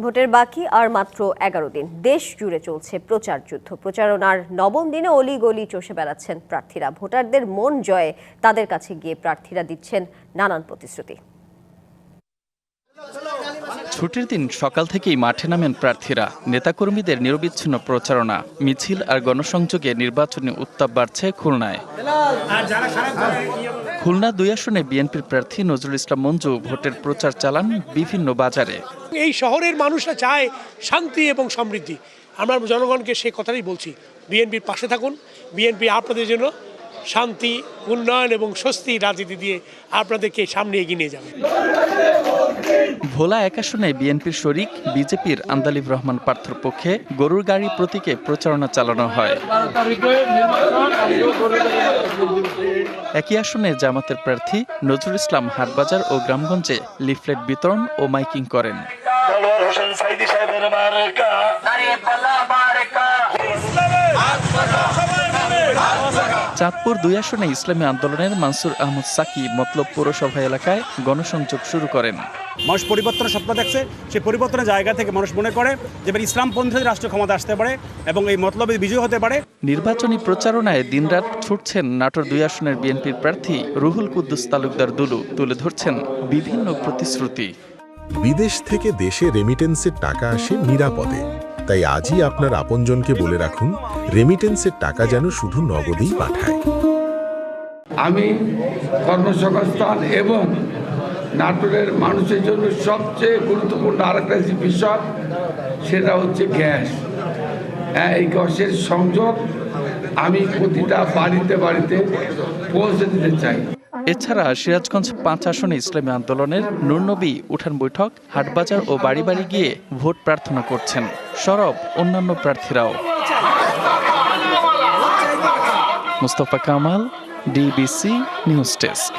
ভোটের বাকি আর মাত্র 11 দিন। দেশ জুড়ে চলছে প্রচার যুদ্ধ। প্রচারণার নবম দিনে অলিগলি চষে বেড়াচ্ছেন প্রার্থীরা। ভোটারদের মন জয়ে তাদের কাছে গিয়ে প্রার্থীরা দিচ্ছেন নানান প্রতিশ্রুতি। ছুটির দিন সকাল থেকেই মাঠে নামেন প্রার্থীরা। নেতাকর্মীদের নিরবিচ্ছিন্ন প্রচারণা, মিছিল আর গণসংযোগে নির্বাচনী উত্তাপ বাড়ছে খুলনায়। খুলনা 2 আসনে বিএনপির প্রার্থী নজরুল ইসলাম মঞ্জু ভোটের প্রচার চালান বিভিন্ন বাজারে। এই শহরের মানুষরা চায় শান্তি এবং সমৃদ্ধি। আমরা জনগণকে সে কথাই বলছি, বিএনপির পাশে থাকুন। বিএনপি আপনাদের জন্য শান্তি, উন্নয়ন এবং স্বস্তি রাজনীতি দিয়ে আপনাদেরকে সামনে এগিয়ে নিয়ে যাবে। ভোলা 1 আসনে বিএনপির শরিক বিজেপির আন্দালিব রহমান পার্থর পক্ষে গরুর গাড়ি প্রতীকে প্রচারণা চালানো হয়। একই আসনে জামাতের প্রার্থী নজরুল ইসলাম হাটবাজার ও গ্রামগঞ্জে লিফলেট বিতরণ ও মাইকিং করেন। চাঁদপুর 2 আসনে ইসলামী আন্দোলনের মানসুর আহমদ সাকি মতলব পৌরসভা এলাকায় গণসংযোগ শুরু করেন। মানুষ পরিবর্তনের স্বপ্ন দেখছে, সেই পরিবর্তনের জায়গা থেকে মানুষ মনে করে যে ইসলামপন্থী রাষ্ট্র ক্ষমতা আসতে পারে এবং এই মতলবে বিজয় হতে পারে। নির্বাচনী প্রচারণায় দিনরাত ছুটছেন নাটোর 2 আসনের বিএনপির প্রার্থী রুহুল কুদ্দুস তালুকদার দুলু। তুলে ধরছেন বিভিন্ন প্রতিশ্রুতি। বিদেশ থেকে দেশে রেমিটেন্সের টাকা আসে নিরাপদে, তাই আজই আপনার আপনজনকে বলে রাখুন রেমিটেন্সের টাকা যেন শুধু নগদেই পাঠায়। আমি কর্মসংস্থান এবং নাটোরের মানুষের জন্য সবচেয়ে গুরুত্বপূর্ণ আরেকটা বিষয়, সেটা হচ্ছে গ্যাস। এই গ্যাসের সংযোগ আমি প্রতিটা বাড়িতে বাড়িতে পৌঁছে দিতে চাই। এছাড়া সিরাজগঞ্জ 5 আসনে ইসলামী আন্দোলনের নূরনবী উঠান বৈঠক, হাটবাজার ও বাড়ি বাড়ি গিয়ে ভোট প্রার্থনা করছেন সরব অন্যান্য প্রার্থীরাও। Mustafa Kamal, DBC news desk.